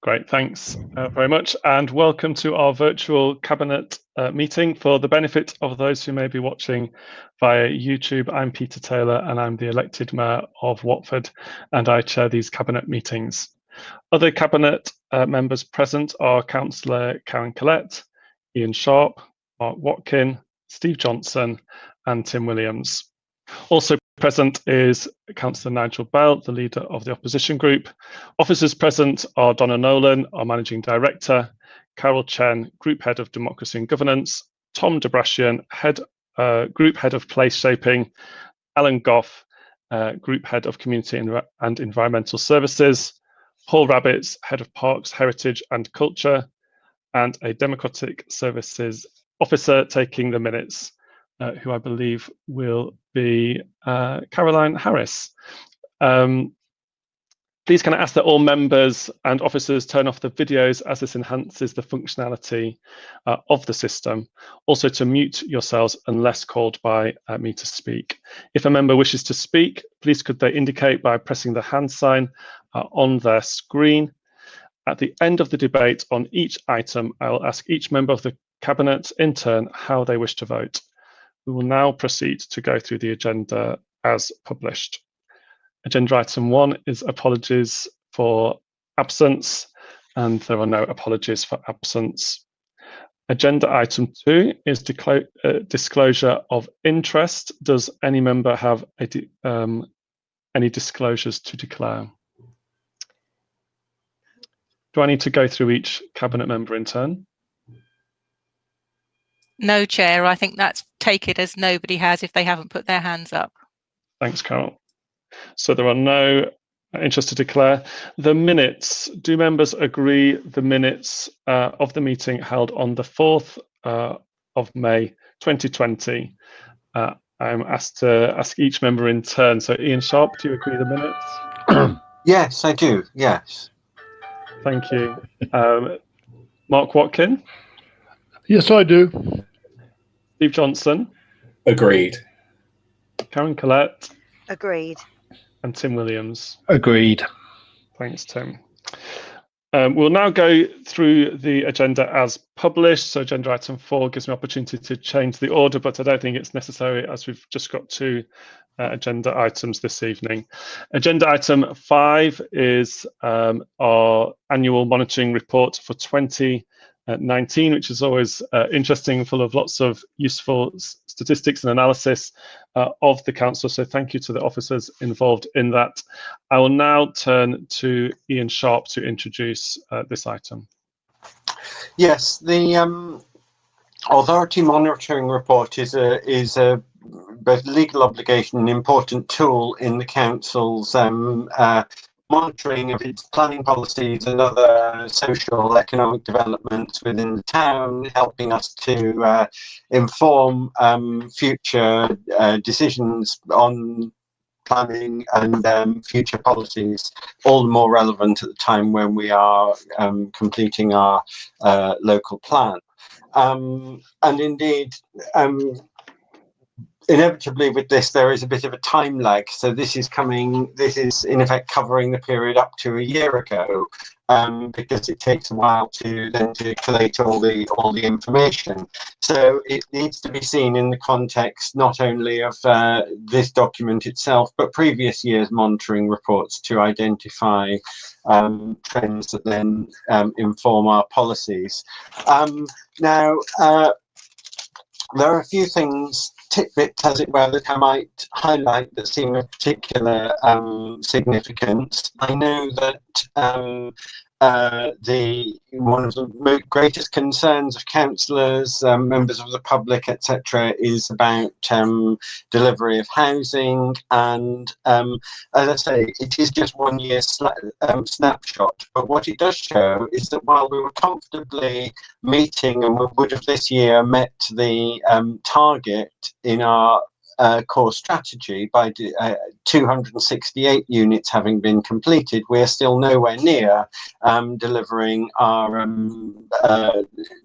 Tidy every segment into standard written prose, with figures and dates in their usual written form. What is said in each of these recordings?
Great, thanks very much, and welcome to our virtual Cabinet meeting. For the benefit of those who may be watching via YouTube, I'm Peter Taylor and I'm the elected Mayor of Watford, and I chair these Cabinet meetings. Other Cabinet members present are Councillor Karen Collette, Ian Sharp, Mark Watkin, Steve Johnson and Tim Williams. Also present is Councillor Nigel Bell, the leader of the opposition group. Officers present are Donna Nolan, our managing director, Carol Chen, group head of democracy and governance, Tom Debrashian, group head of place shaping, Alan Goff, group head of community and environmental services, Paul Rabbits, head of parks, heritage and culture, and a democratic services officer taking the minutes, who I believe will be Caroline Harris. Please can I ask that all members and officers turn off the videos, as this enhances the functionality of the system. Also to mute yourselves unless called by me to speak. If a member wishes to speak, please could they indicate by pressing the hand sign on their screen. At the end of the debate on each item, I will ask each member of the Cabinet in turn how they wish to vote. We will now proceed to go through the agenda as published. Agenda item 1 is apologies for absence, and there are no apologies for absence. Agenda item 2 is disclosure of interest. Does any member have any disclosures to declare? Do I need to go through each Cabinet member in turn? No, Chair. I think take it as nobody has if they haven't put their hands up. Thanks, Carol. So there are no interest to declare. The minutes, do members agree the minutes of the meeting held on the 4th of May 2020? I'm asked to ask each member in turn. So Ian Sharp, do you agree the minutes? Yes, I do, yes. Thank you. Mark Watkin? Yes, I do. Steve Johnson? Agreed. Karen Collette? Agreed. And Tim Williams? Agreed. Thanks, Tim. We'll now go through the agenda as published. So agenda item 4 gives me opportunity to change the order, but I don't think it's necessary as we've just got 2 agenda items this evening. Agenda item 5 is our annual monitoring report for 2019, which is always interesting, full of lots of useful statistics and analysis of the council. So thank you to the officers involved in that. I will now turn to Ian Sharp to introduce this item. Yes, the authority monitoring report is a both legal obligation and important tool in the council's monitoring of its planning policies and other social economic developments within the town, helping us to inform future decisions on planning and future policies, all the more relevant at the time when we are completing our local plan. And indeed, inevitably with this there is a bit of a time lag, so this is in effect covering the period up to a year ago, because it takes a while to collate all the information. So it needs to be seen in the context not only of this document itself, but previous years' monitoring reports to identify trends that then inform our policies. Now, there are a few tidbits, as it were, that I might highlight that seem of particular significance. I know that one of the greatest concerns of councillors, members of the public, etc., is about delivery of housing. And as I say, it is just 1 year snapshot. But what it does show is that while we were comfortably meeting, and we would have this year met the target in our core strategy, by 268 units having been completed, we're still nowhere near delivering our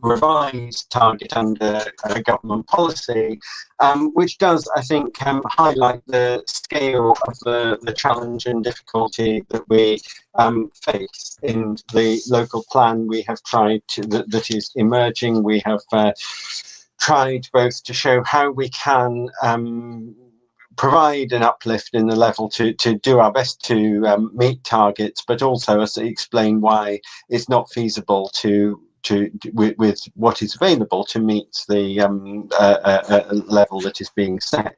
revised target under government policy, which does, I think, highlight the scale of the challenge and difficulty that we face in the local plan. We have tried to, that is emerging. We have tried both to show how we can provide an uplift in the level to do our best to meet targets, but also to explain why it's not feasible with what is available to meet the level that is being set.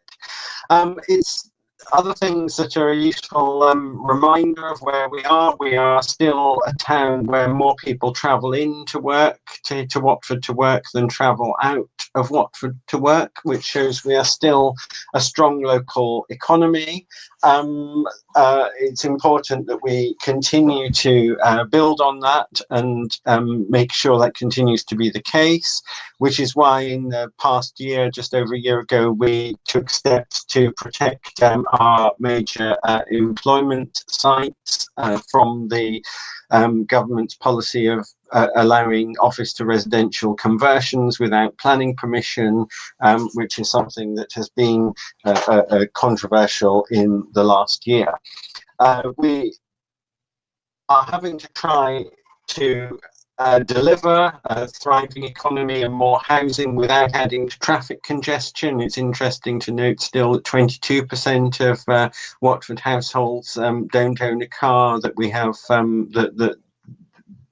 It's other things that are a useful reminder of where we are. We are still a town where more people travel in to work, to Watford to work, than travel out of Watford to work, which shows we are still a strong local economy. It's important that we continue to build on that and make sure that continues to be the case, which is why in the past year, just over a year ago, we took steps to protect our major employment sites from the government's policy of allowing office to residential conversions without planning permission, which is something that has been controversial in the last year. We are having to try to deliver a thriving economy and more housing without adding to traffic congestion. It's interesting to note still that 22% of Watford households don't own a car, that we have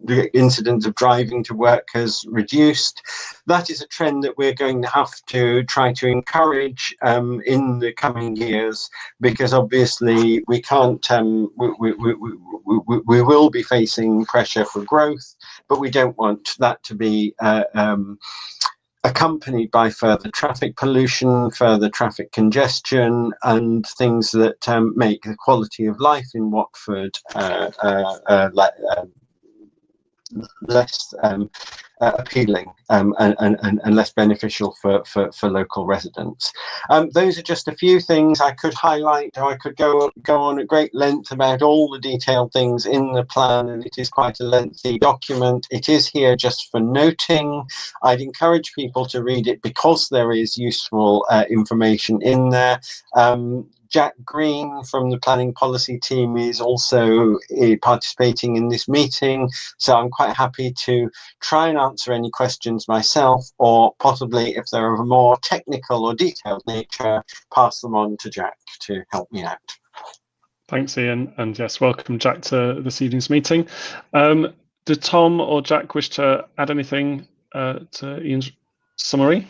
the incidence of driving to work has reduced. That is a trend that we're going to have to try to encourage in the coming years, because obviously we can't, we will be facing pressure for growth, but we don't want that to be accompanied by further traffic pollution, further traffic congestion, and things that make the quality of life in Watford less appealing and less beneficial for local residents. Those are just a few things I could highlight. I could go on at great length about all the detailed things in the plan, and it is quite a lengthy document. It is here just for noting. I'd encourage people to read it because there is useful information in there. Jack Green from the planning policy team is also participating in this meeting, so I'm quite happy to try and answer any questions myself, or possibly if they're of a more technical or detailed nature, pass them on to Jack to help me out. Thanks, Ian, and yes, welcome Jack to this evening's meeting. Do Tom or Jack wish to add anything to Ian's summary?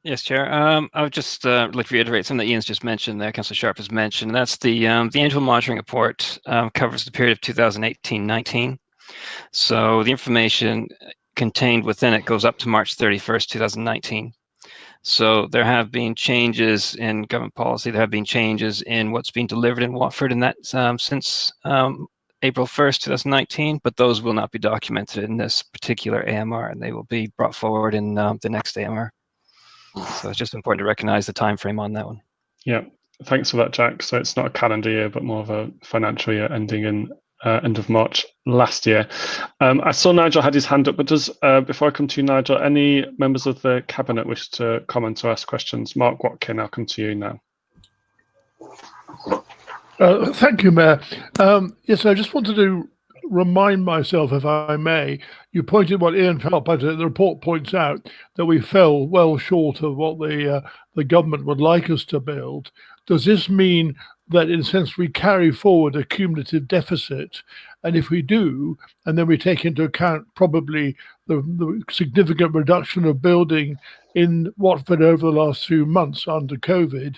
Yes, Chair. I would just like to reiterate something that Ian's just mentioned there, Councillor Sharp has mentioned, and that's the annual monitoring report covers the period of 2018-19. So the information contained within it goes up to March 31st, 2019. So there have been changes in government policy, there have been changes in what's been delivered in Watford, and that since April 1st, 2019, but those will not be documented in this particular AMR, and they will be brought forward in the next AMR. So it's just important to recognise the time frame on that one. Yeah, thanks for that, Jack. So it's not a calendar year, but more of a financial year ending in end of March last year. I saw Nigel had his hand up, but does, before I come to you, Nigel, any members of the Cabinet wish to comment or ask questions? Mark Watkin, I'll come to you now. Thank you, Mayor. Yes, I just wanted to remind myself, if I may, you pointed what Ian felt, but the report points out that we fell well short of what the government would like us to build. Does this mean that, in a sense, we carry forward a cumulative deficit? And if we do, and then we take into account probably the significant reduction of building in Watford over the last few months under COVID,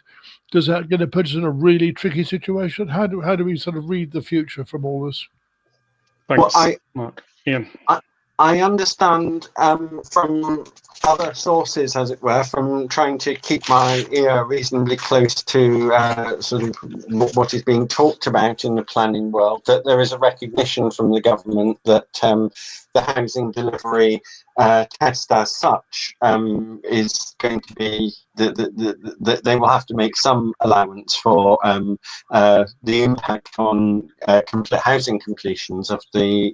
does that going to put us in a really tricky situation? How do we sort of read the future from all this? Thanks, Mark. Ian. I understand from other sources, as it were, from trying to keep my ear reasonably close to sort of what is being talked about in the planning world, that there is a recognition from the government that the housing delivery test as such is going to be that they will have to make some allowance for the impact on housing completions of the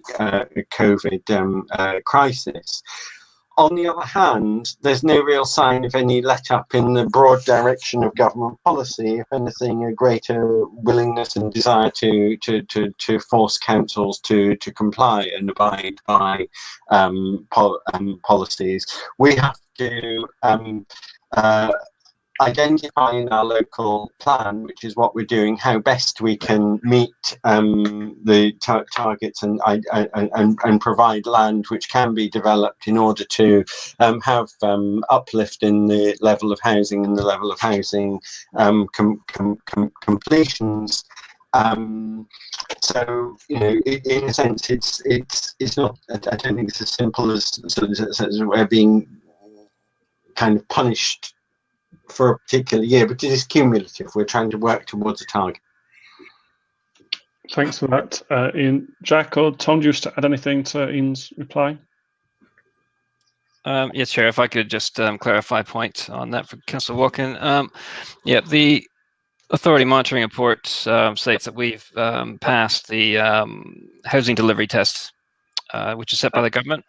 COVID crisis. On the other hand, there's no real sign of any let-up in the broad direction of government policy. If anything, a greater willingness and desire to force councils to comply and abide by policies. We have to identify in our local plan, which is what we're doing, how best we can meet the targets and provide land which can be developed in order to have uplift in the level of housing and the level of housing completions. So, you know, in a sense, it's not. I don't think it's as simple as we're being kind of punished for a particular year, but it is cumulative. We're trying to work towards a target. Thanks for that, Ian. Jack or Tom, do you wish to add anything to Ian's reply? Yes, Chair, if I could just clarify a point on that for Councillor Walken. Yeah, the Authority Monitoring Report states that we've passed the housing delivery test, which is set by the government,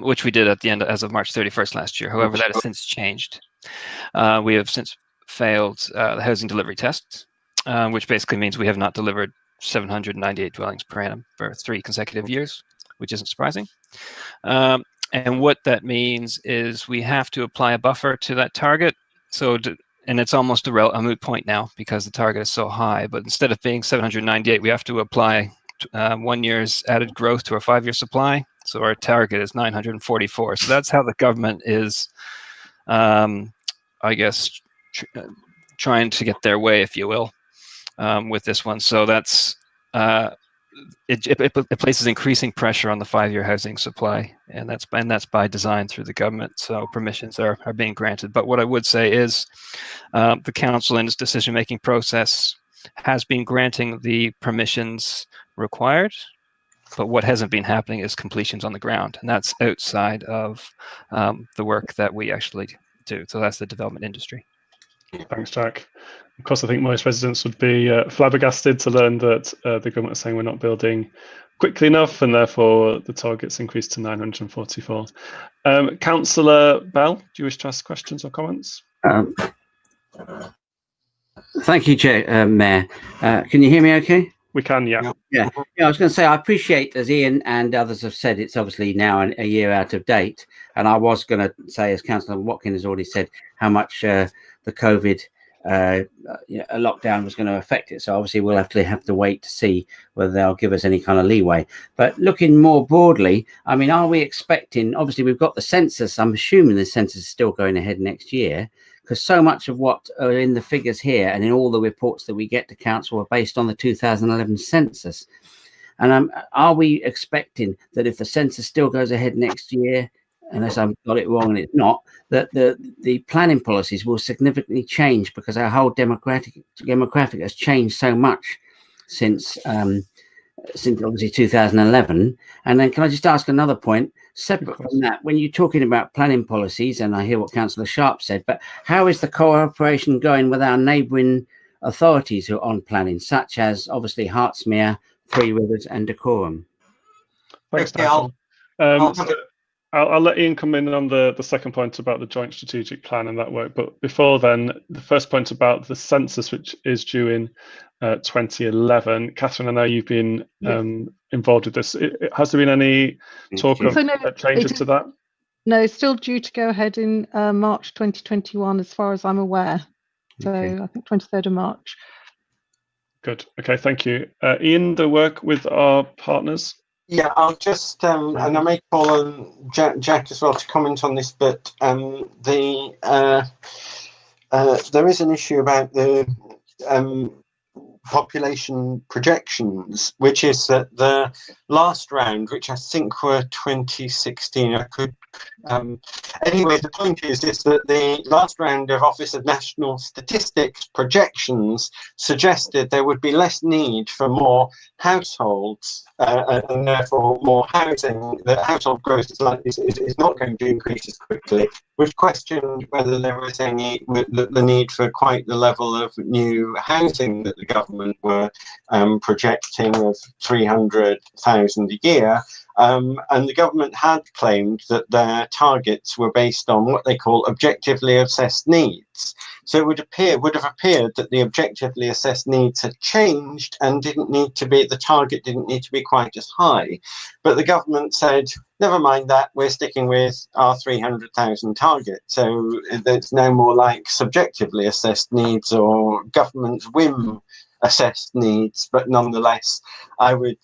which we did at the end as of March 31st last year. However, that has since changed. We have since failed the housing delivery test, which basically means we have not delivered 798 dwellings per annum for 3 consecutive years, which isn't surprising. And what that means is we have to apply a buffer to that target. So, and it's almost a moot point now because the target is so high. But instead of being 798, we have to apply 1 year's added growth to our 5-year supply. So our target is 944. So that's how the government is, I guess, trying to get their way, if you will, with this one. So that's it places increasing pressure on the 5-year housing supply, and that's by design through the government. So permissions are being granted. But what I would say is the council in its decision-making process has been granting the permissions required. But what hasn't been happening is completions on the ground, and that's outside of the work that we actually do. So that's the development industry. Thanks, Jack. Of course, I think most residents would be flabbergasted to learn that the government is saying we're not building quickly enough, and therefore the target's increased to 944. Councillor Bell, do you wish to ask questions or comments? Thank you, Chair, Mayor. Can you hear me okay? We can, yeah. Yeah, I was going to say, I appreciate, as Ian and others have said, it's obviously now a year out of date. And I was going to say, as Councillor Watkin has already said, how much the COVID lockdown was going to affect it. So obviously we'll have to wait to see whether they'll give us any kind of leeway. But looking more broadly, I mean, are we expecting, obviously we've got the census, I'm assuming the census is still going ahead next year, because so much of what are in the figures here and in all the reports that we get to council are based on the 2011 census. And are we expecting that if the census still goes ahead next year, unless I've got it wrong and it's not, that the planning policies will significantly change because our whole demographic has changed so much since obviously 2011. And then can I just ask another point? Separate from that, when you're talking about planning policies, and I hear what Councillor Sharp said, but how is the cooperation going with our neighbouring authorities who are on planning, such as obviously Hertsmere, Three Rivers and Dacorum? Thanks, I'll let Ian come in on the second point about the joint strategic plan and that work. But before then, the first point about the census, which is due in 2011. Catherine, I know you've been involved with this. Has there been any talk of changes to that? No, it's still due to go ahead in March 2021, as far as I'm aware. So I think 23rd of March. Good. Okay, thank you. Ian, the work with our partners? Yeah, I'll just, and I may call on Jack as well to comment on this, but there is an issue about the population projections, which is that the last round, which I think were 2016, I could Anyway, the point is that the last round of Office of National Statistics projections suggested there would be less need for more households and therefore more housing. That household growth is not going to increase as quickly, which questioned whether there was the need for quite the level of new housing that the government were projecting of 300,000 a year. And the government had claimed that their targets were based on what they call objectively assessed needs. So it would have appeared that the objectively assessed needs had changed and the target didn't need to be quite as high. But the government said, never mind that, we're sticking with our 300,000 target. So it's now more like subjectively assessed needs or government's whim assessed needs, but nonetheless, I would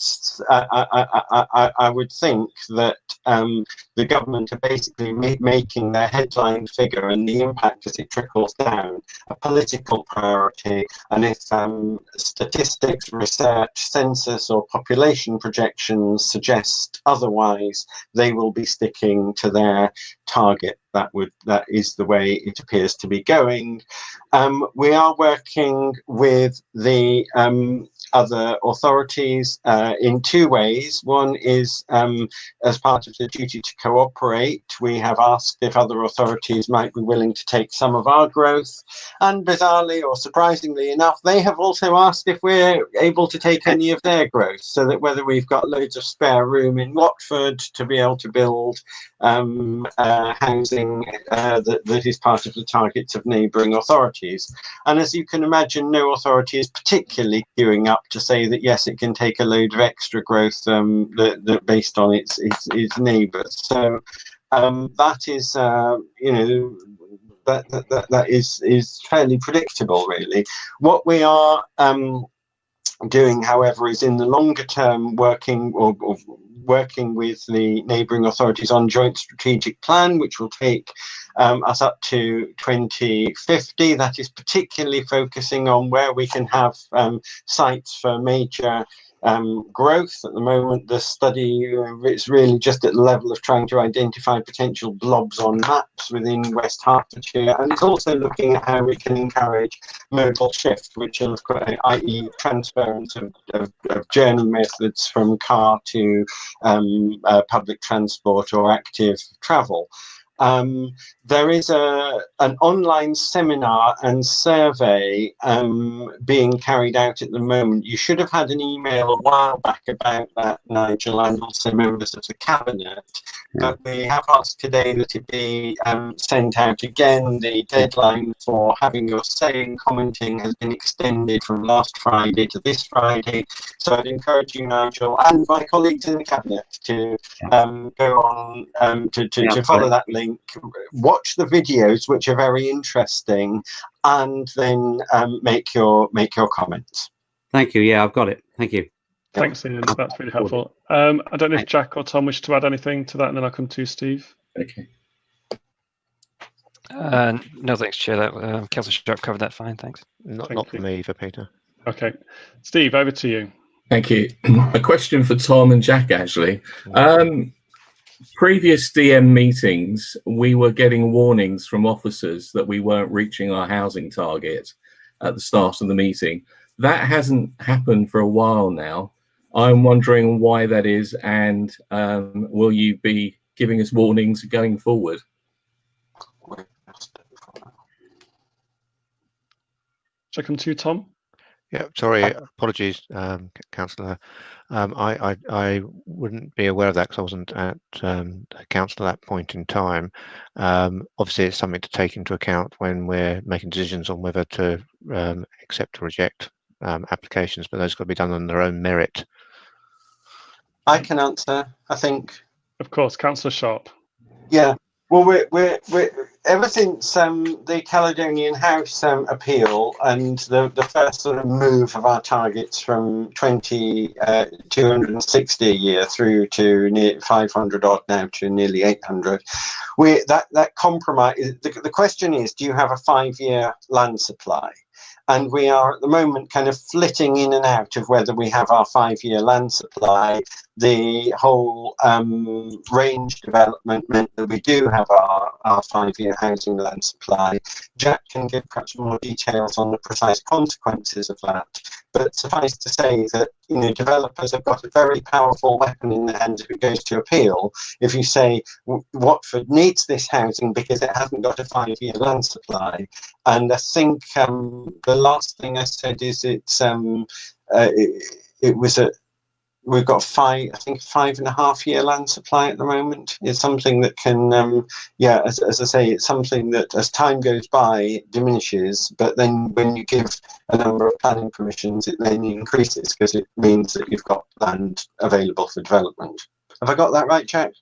think that the government are basically making their headline figure and the impact as it trickles down a political priority. And if statistics, research, census, or population projections suggest otherwise, they will be sticking to their target. That is the way it appears to be going. We are working with the other authorities in two ways. One is as part of the duty to cooperate. We have asked if other authorities might be willing to take some of our growth, and bizarrely or surprisingly enough, they have also asked if we're able to take any of their growth, so that whether we've got loads of spare room in Watford to be able to build housing that is part of the targets of neighbouring authorities. And as you can imagine, no authority is particularly queuing up to say that yes, it can take a load of extra growth that based on its neighbours. So that is that is fairly predictable, really. What we are doing, however, is in the longer term working with the neighbouring authorities on joint strategic plan, which will take us up to 2050. That is particularly focusing on where we can have sites for major growth. At the moment, the study it's really just at the level of trying to identify potential blobs on maps within West Hertfordshire, and it's also looking at how we can encourage modal shift, which is i.e. transference of journey methods from car to public transport or active travel. There is an online seminar and survey being carried out at the moment. You should have had an email a while back about that, Nigel, and also members of the Cabinet. But we have asked today that it be sent out again. The deadline for having your say and commenting has been extended from last Friday to this Friday. So I'd encourage you, Nigel, and my colleagues in the Cabinet to go on to follow that link. Watch the videos, which are very interesting, and then make your comments. Thank you. Yeah, I've got it. Thank you. Thanks, Ian. That's really helpful. I don't know if Jack or Tom wish to add anything to that, and then I'll come to Steve. Okay. No, thanks, Chair. That Councillor Sharp covered that fine. Thanks. Not for me, for Peter. Okay, Steve, over to you. Thank you. A question for Tom and Jack, actually. Previous DM meetings, we were getting warnings from officers that we weren't reaching our housing target at the start of the meeting. That hasn't happened for a while now. I'm wondering why that is, and will you be giving us warnings going forward? Shall I come to you, Tom? Yeah, sorry, apologies, Councillor. I wouldn't be aware of that because I wasn't at council at that point in time. Obviously, it's something to take into account when we're making decisions on whether to accept or reject applications, but those got to be done on their own merit. I can answer, I think. Of course, Councillor Sharp. Yeah. Well, we're ever since the Caledonian House appeal and the first sort of move of our targets from 260 a year through to near 500 odd now to nearly 800, that compromise. The question is, do you have a 5-year land supply? And we are at the moment kind of flitting in and out of whether we have our 5-year land supply. The whole range development meant that we do have our 5-year housing land supply. Jack can give perhaps more details on the precise consequences of that. But suffice to say that, you know, developers have got a very powerful weapon in their hands if it goes to appeal. If you say Watford needs this housing because it hasn't got a 5-year land supply, and I think the last thing I said is we've got 5.5-year land supply at the moment. It's something that can, as I say, it's something that as time goes by, it diminishes. But then when you give a number of planning permissions, it then increases because it means that you've got land available for development. Have I got that right, Jack?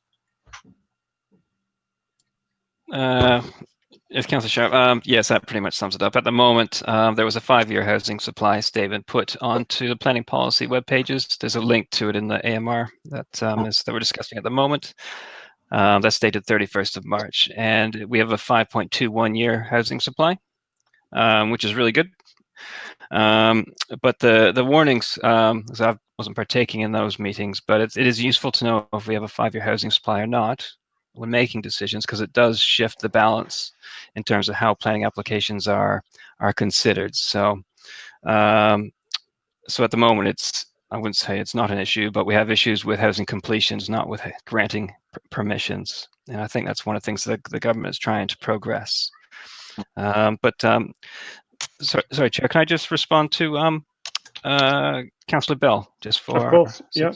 Yes, Councillor Sharp. Yes, that pretty much sums it up. At the moment, there was a 5-year housing supply statement put onto the planning policy web pages. There's a link to it in the AMR that we're discussing at the moment. That's dated 31st of March, and we have a 5.21-year housing supply, which is really good. But the warnings, because I wasn't partaking in those meetings, but it is useful to know if we have a 5-year housing supply or not when making decisions, because it does shift the balance in terms of how planning applications are considered. So, so at the moment, I wouldn't say it's not an issue, but we have issues with housing completions, not with granting permissions. And I think that's one of the things that the government is trying to progress. Sorry, Chair, can I just respond to Councillor Bell, just for? Of course, yeah.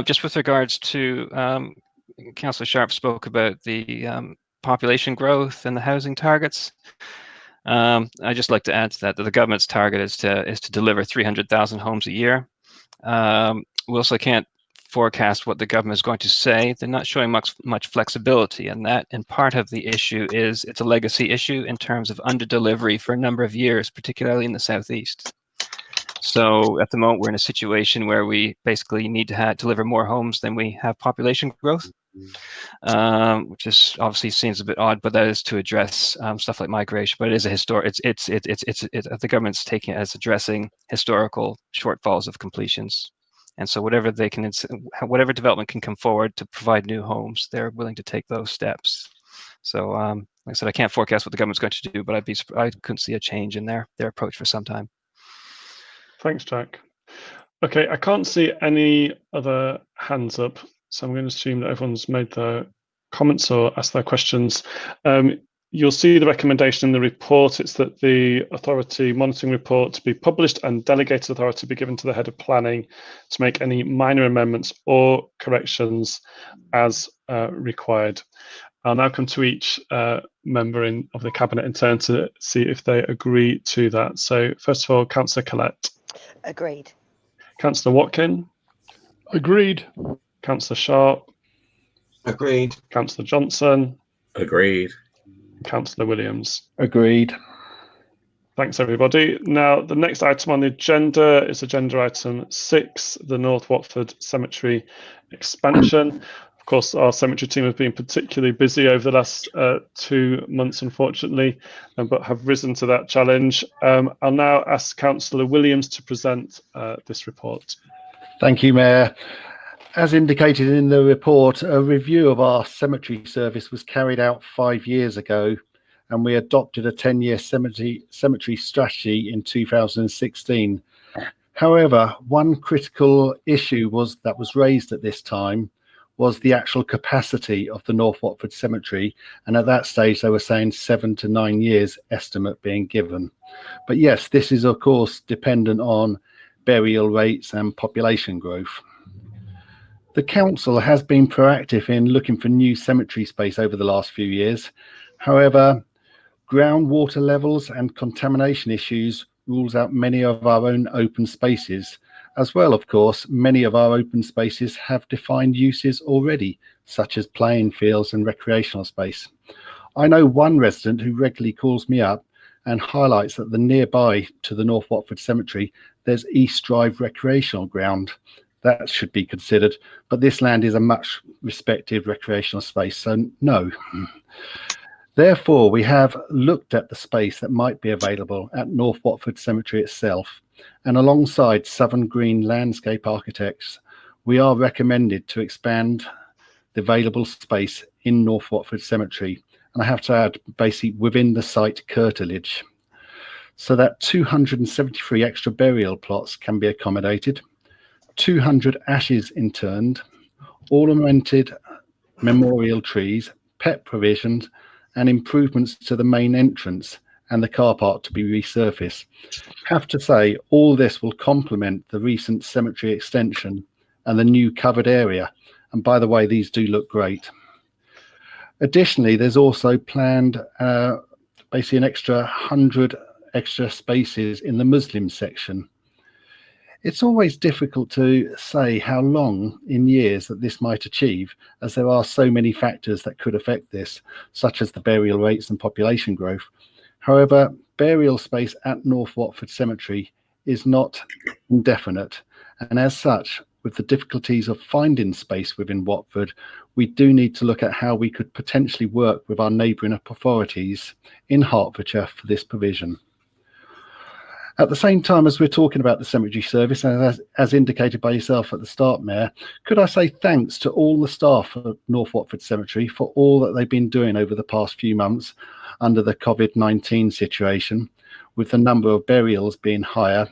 Just with regards to Councillor Sharp spoke about the population growth and the housing targets. I'd just like to add to that the government's target is to deliver 300,000 homes a year. We also can't forecast what the government is going to say. They're not showing much flexibility in that, and part of the issue is it's a legacy issue in terms of under-delivery for a number of years, particularly in the southeast. So at the moment, we're in a situation where we basically need to deliver more homes than we have population growth, which is obviously seems a bit odd, but that is to address stuff like migration. But it is a the government's taking it as addressing historical shortfalls of completions, and so whatever development can come forward to provide new homes, they're willing to take those steps. So like I said, I can't forecast what the government's going to do, but I couldn't see a change in their approach for some time. Thanks, Jack. Okay, I can't see any other hands up, so I'm going to assume that everyone's made their comments or asked their questions. You'll see the recommendation in the report. It's that the authority monitoring report to be published and delegated authority be given to the head of planning to make any minor amendments or corrections as required. I'll now come to each member of the Cabinet in turn to see if they agree to that. So first of all, Councillor Collette. Agreed. Councillor Watkin. Agreed. Councillor Sharp. Agreed. Councillor Johnson. Agreed. Councillor Williams. Agreed. Thanks, everybody. Now, the next item on the agenda is agenda item 6, the North Watford Cemetery expansion. Of course, our cemetery team have been particularly busy over the last 2 months, unfortunately, but have risen to that challenge. I'll now ask Councillor Williams to present this report. Thank you, Mayor. As indicated in the report, a review of our cemetery service was carried out 5 years ago, and we adopted a 10-year cemetery strategy in 2016. However, one critical issue that was raised at this time was the actual capacity of the North Watford Cemetery, and at that stage they were saying 7 to 9 years estimate being given. But yes, this is of course dependent on burial rates and population growth. The council has been proactive in looking for new cemetery space over the last few years. However, groundwater levels and contamination issues rules out many of our own open spaces. As well, of course, many of our open spaces have defined uses already, such as playing fields and recreational space. I know one resident who regularly calls me up and highlights that nearby to the North Watford Cemetery, there's East Drive recreational ground. That should be considered, but this land is a much respected recreational space, so no. Therefore, we have looked at the space that might be available at North Watford Cemetery itself, and alongside Southern Green Landscape Architects, we are recommended to expand the available space in North Watford Cemetery, and I have to add, basically within the site curtilage, so that 273 extra burial plots can be accommodated, 200 ashes interned, ornamented memorial trees, pet provisions, and improvements to the main entrance and the car park to be resurfaced. Have to say, all this will complement the recent cemetery extension and the new covered area. And by the way, these do look great. Additionally, there's also planned basically an extra 100 extra spaces in the Muslim section. It's always difficult to say how long in years that this might achieve, as there are so many factors that could affect this, such as the burial rates and population growth. However, burial space at North Watford Cemetery is not indefinite, and as such, with the difficulties of finding space within Watford, we do need to look at how we could potentially work with our neighbouring authorities in Hertfordshire for this provision. At the same time as we're talking about the cemetery service, and as indicated by yourself at the start, Mayor, could I say thanks to all the staff at North Watford Cemetery for all that they've been doing over the past few months under the COVID-19 situation, with the number of burials being higher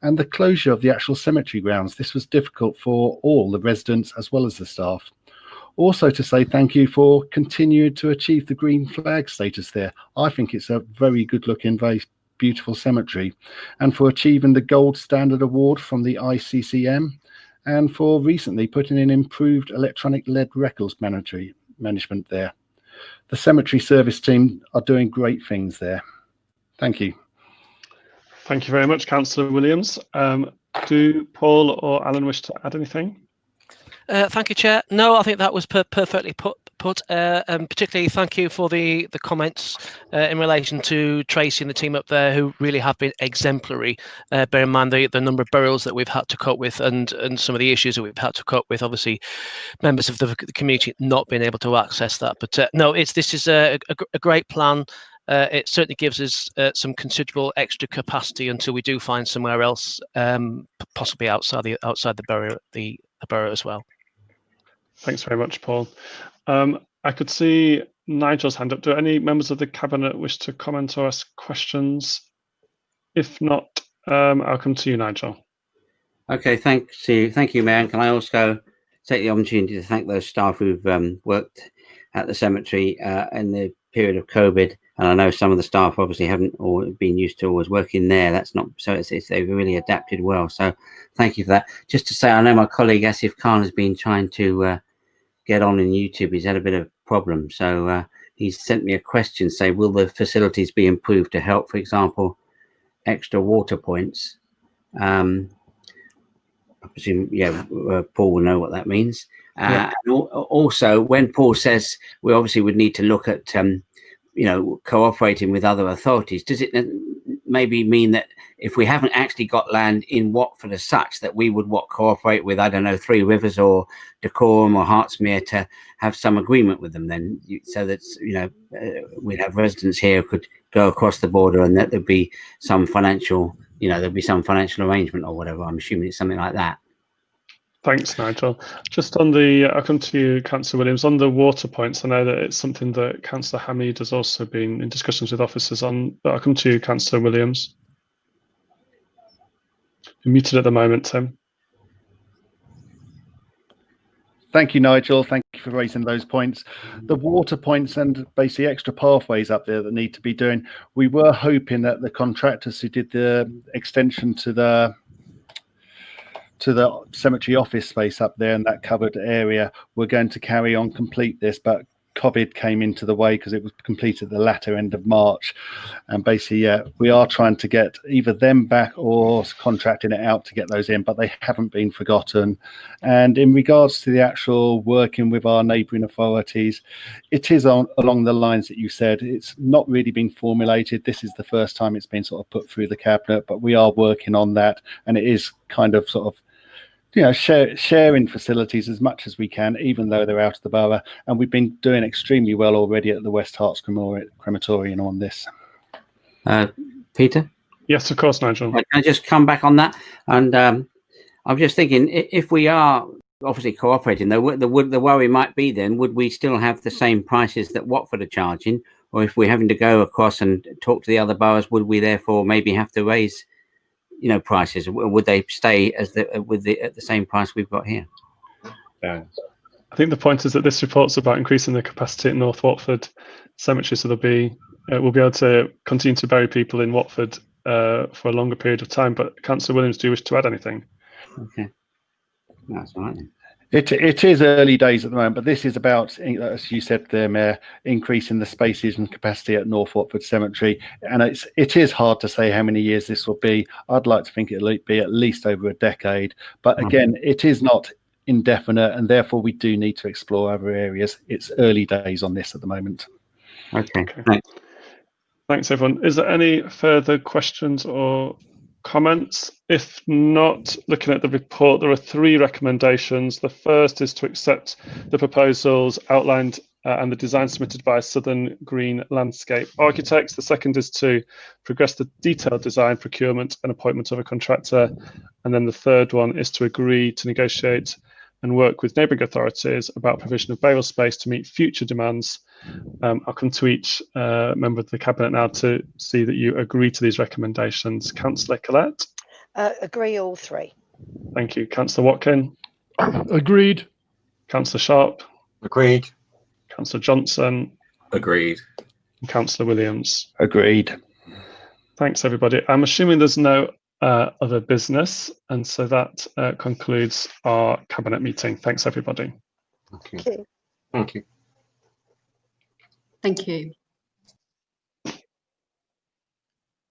and the closure of the actual cemetery grounds. This was difficult for all the residents as well as the staff. Also to say thank you for continuing to achieve the green flag status there. I think it's a very good looking, very beautiful cemetery, and for achieving the gold standard award from the ICCM, and for recently putting in improved electronic lead records management there. The cemetery service team are doing great things there. Thank you. Thank you very much, Councillor Williams. Do Paul or Alan wish to add anything? Thank you, Chair. No, I think that was perfectly put. And particularly thank you for the comments in relation to Tracy and the team up there, who really have been exemplary. Bear in mind the number of burials that we've had to cope with, and some of the issues that we've had to cope with. Obviously, members of the community not being able to access that. But no, this is a great plan. It certainly gives us some considerable extra capacity until we do find somewhere else, possibly outside the borough as well. Thanks very much, Paul. I could see Nigel's hand up. Do any members of the Cabinet wish to comment or ask questions? If not, I'll come to you, Nigel. Okay, thank you, Mayor. And can I also take the opportunity to thank those staff who've worked at the cemetery in the period of COVID. And I know some of the staff obviously haven't or been used to always working there. That's not so. They've really adapted well. So thank you for that. Just to say, I know my colleague Asif Khan has been trying to get on in YouTube. He's had a bit of a problem. So he's sent me a question, say, will the facilities be improved to help, for example, extra water points? I presume, Paul will know what that means. And also, when Paul says we obviously would need to look at cooperating with other authorities, does it maybe mean that if we haven't actually got land in Watford as such, that we would cooperate with, I don't know, Three Rivers or Dacorum or Hertsmere to have some agreement with them then, so that we'd have residents here who could go across the border, and that there'd be some financial arrangement or whatever. I'm assuming it's something like that. Thanks, Nigel. Just on the, I'll come to you, Councillor Williams, on the water points. I know that it's something that Councillor Hamid has also been in discussions with officers on, but I'll come to you, Councillor Williams. You're muted at the moment, Tim. Thank you, Nigel. Thank you for raising those points. The water points and basically extra pathways up there that need to be doing. We were hoping that the contractors who did the extension to the cemetery office space up there in that covered area were going to carry on complete this, but COVID came into the way because it was completed the latter end of March. And basically, we are trying to get either them back or contracting it out to get those in, but they haven't been forgotten. And in regards to the actual working with our neighbouring authorities, it is along the lines that you said. It's not really been formulated. This is the first time it's been sort of put through the Cabinet, but we are working on that. And it is kind of sort of sharing facilities as much as we can, even though they're out of the borough. And we've been doing extremely well already at the West Herts Crematorium on this. Peter? Yes, of course, Nigel. Can I just come back on that? And I'm just thinking, if we are obviously cooperating, the worry might be then, would we still have the same prices that Watford are charging? Or if we're having to go across and talk to the other boroughs, would we therefore maybe have to raise, prices? Would they stay as at the same price we've got here? I think the point is that this report's about increasing the capacity at North Watford Cemetery, so we'll be able to continue to bury people in Watford for a longer period of time. But Councillor Williams, do you wish to add anything? Okay, that's all right. It is early days at the moment, but this is about, as you said there, Mayor, increasing the spaces and capacity at North Watford Cemetery. And it is hard to say how many years this will be. I'd like to think it'll be at least over a decade. But again, it is not indefinite, and therefore we do need to explore other areas. It's early days on this at the moment. Okay. Thanks, everyone. Is there any further questions or comments? If not, looking at the report, there are 3 recommendations. The first is to accept the proposals outlined and the design submitted by Southern Green Landscape Architects. The second is to progress the detailed design, procurement and appointment of a contractor. And then the third one is to agree to negotiate and work with neighbouring authorities about provision of burial space to meet future demands. I'll come to each member of the Cabinet now to see that you agree to these recommendations. Councillor Collette? Agree all 3. Thank you. Councillor Watkin? Agreed. Councillor Sharp? Agreed. Councillor Johnson? Agreed. And Councillor Williams? Agreed. Thanks, everybody. I'm assuming there's no other business, and so that concludes our Cabinet meeting. Thanks, everybody. Thank you. Thank you. Thank you.